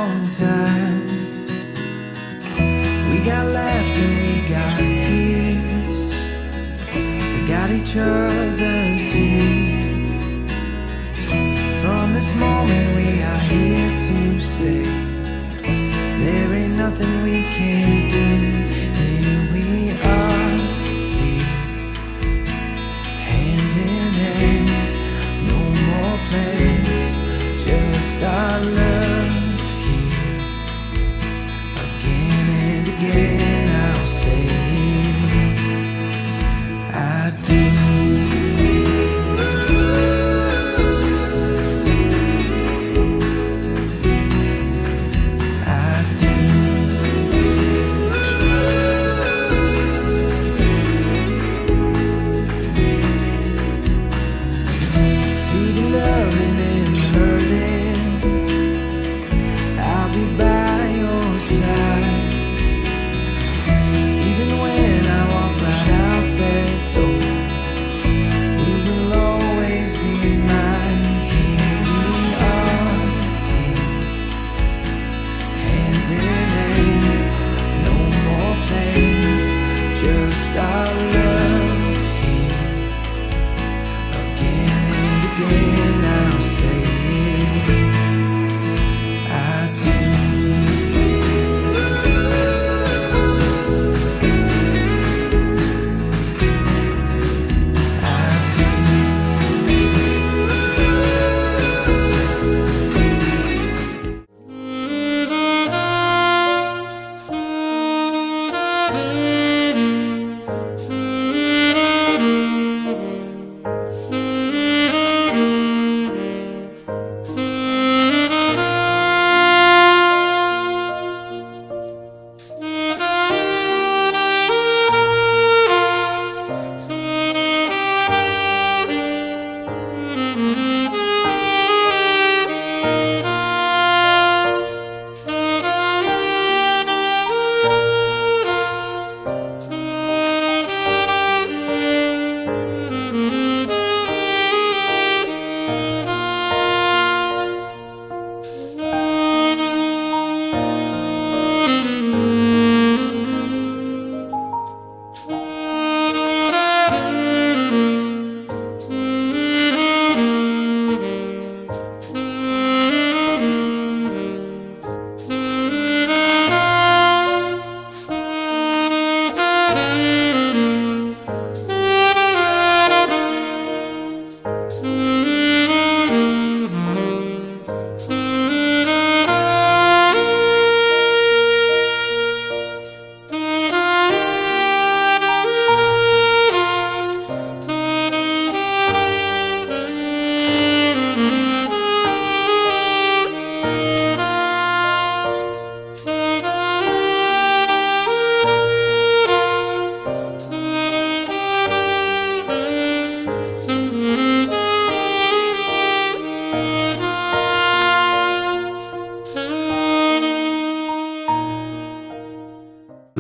long time. We got laughter, we got tears, we got each other too. From this moment we are here to stay. There ain't nothing we can't do. Here we are, deep, hand in hand. No more plans, just our love here. Again and again I'll say I do.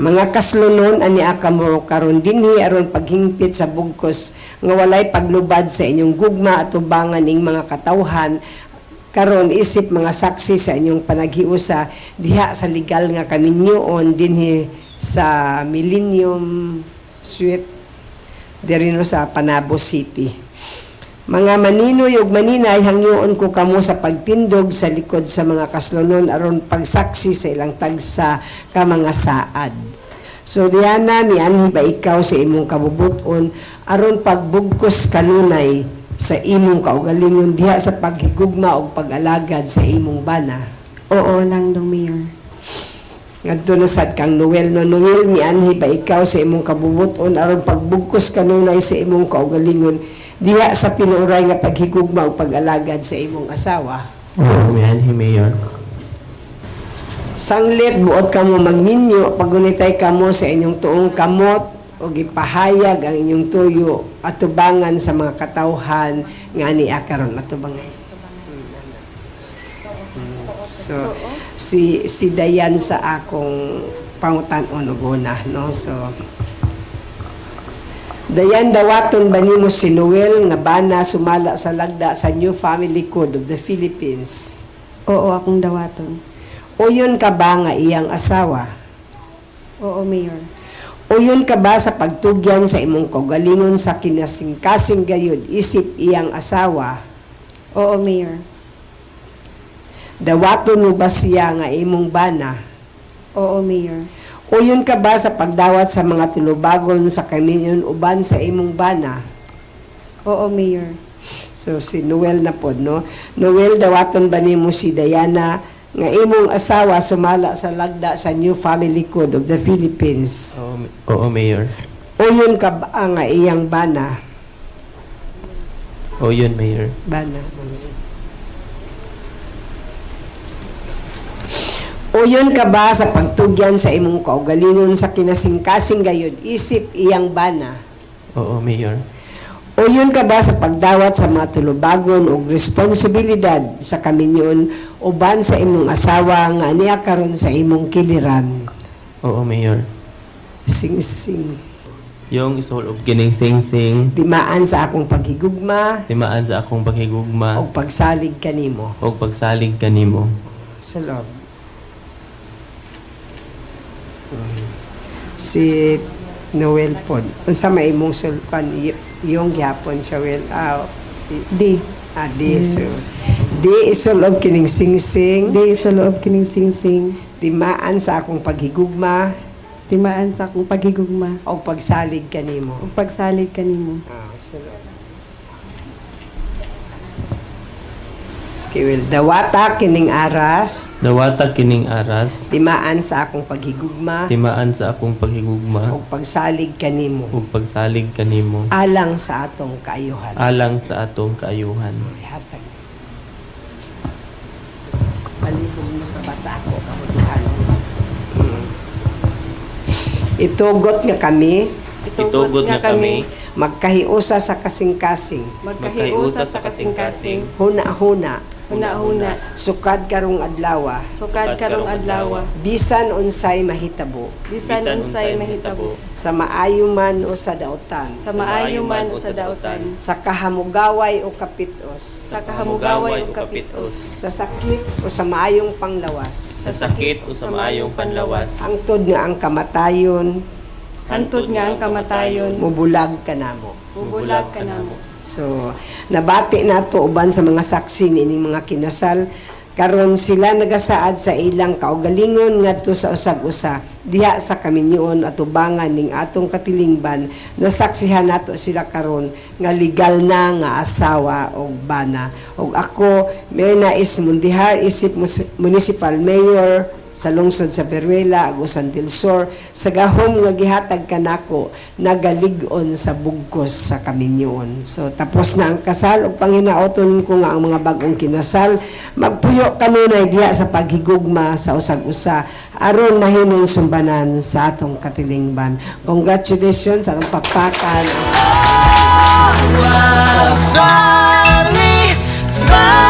Mga kaslunon ani akamo karon dinhi aron paghingpit sa bugkos nga walay paglubad sa inyong gugma at tubangan ning mga katawhan karon isip mga saksi sa inyong panaghiusa diha sa legal nga kaminyoon dinhi sa Millennium Suite derino sa Panabo City. Mga maninoy ug maninay, hangyoon ko kamo sa pagtindog sa likod sa mga kaslunon aron pagsaksi sa ilang tagsa ka mga saad. So Diana, mianhi ba ikaw sa imong kabubuton aron pagbugkos kanunay sa imong kaugalingon diha sa paghigugma ug pag-alagad sa imong bana? Oo lang dong, Mayor. Ngadto na sad kang Noel. No Noel, mianhi ba ikaw sa imong kabubuton aron pagbugkos kanunay sa imong kaugalingon diha sa pinuray nga paghigugma ug pag-alagad sa imong asawa? Oo, mianhi, Mayor. Sanglit buot kamo magminyo pagunitay kamo sa inyong tuong kamot o gipahayag ang inyong tuyo at tubangan sa mga katawhan nga ani akaron atubangan. So si Dayan sa akong pangutan-on ug una, no? So Dayan, dawaton ba nimo si Noel nga bana sumala sa lagda sa New Family Code of the Philippines? Oo, akong dawaton. Uyon ka ba nga iyang asawa? Oo, Mayor. Uyon ka ba sa pagtugyan sa imong kaugalingon sa kinasingkasing gayud isip iyang asawa? Oo, Mayor. Dawaton mo ba siya nga imong bana? Oo, Mayor. Uyon ka ba sa pagdawat sa mga tulubagon sa kaminyon uban sa imong bana? Oo, Mayor. So si Noel na pod, no? Noel, dawaton ba nimo si Diana nga imong asawa sumala sa lagda sa New Family Code of the Philippines? Oo, Mayor. Uyon ka ba nga iyang bana? Oo, yun, Mayor. Bana. Uyon ka ba sa pagtugyan sa imong kaugalingon sa kinasingkasing gayud isip iyang bana? Oo, Mayor. Uyon ka ba sa pagdawat sa mga tulubagon o responsibilidad sa kaminyon uban sa imong asawa nga niya karon sa imong kiliran? Oo, Mayor. Sing-sing. Yung isul of kining sing-sing, Dimaan sa akong paghigugma timaan sa akong paghigugma, o pagsalig kanimo. o pagsalig kanimo. Sa loob. Si Noel pod. Unsa may imong sulkan iyong gyapon sa Well. Di. Di. So, di isulog kining sing-sing. Di sa loob kining sing-sing. Timaan sa akong paghigugma Timaan sa akong paghigugma. o pagsalig kanimo. Ug pagsalig kanimo. Sa loob. Sige, Will. Dawata kining aras. Dawata kining aras, Timaan sa akong paghigugma timaan sa akong paghigugma, o pagsalig kanimo. o pagsalig kanimo, Alang sa atong kaayuhan. alang sa atong kaayuhan. Ihatag. Palibog mo sa basa ako, kabuduhan. Itugot nga kami, Itugot nga kami, magkahiusa sa kasing-kasing, magkahiusa sa kasing-kasing, huna-huna, Huna-huna. sukad karong adlawa, Sukad karong adlawa. bisan unsay mahitabo, Bisan unsay mahitabo. sa maayo man o sa dautan, Sa maayo man o sa dautan. sa kahamugaway o kapitos, Sa kahamugaway o kapitos. sa sakit o sa maayong panglawas, sa sakit o sa maayong panlawas, hangtod nga ang kamatayon, Hantod nga ang kamatayon. mubulag ka namo. Bubulag ka namo. So, nabati nato uban sa mga saksi nining mga kinasal karon sila nagasaad sa ilang kaugalingon ngadto sa usag-usa diha sa kaminyoon at ubangan ning atong katilingban. Nasaksihan nato sila karon nga legal na nga asawa og bana. Og ako, Myrna is Mundihar, isip Municipal Mayor sa lungsod sa Beruela, Agusan del Sur, sa gahom nga gihatag kanako nagalig-on sa bugkos sa kaminyoon. So tapos na ang kasal ug panghinauton ko nga ang mga bag-ong kinasal magpuyo kanunay diha sa paghigugma sa usag-usa aron mahimong sumbanan sa atong katilingban. Congratulations sa atong pakpakan. Finally, finally.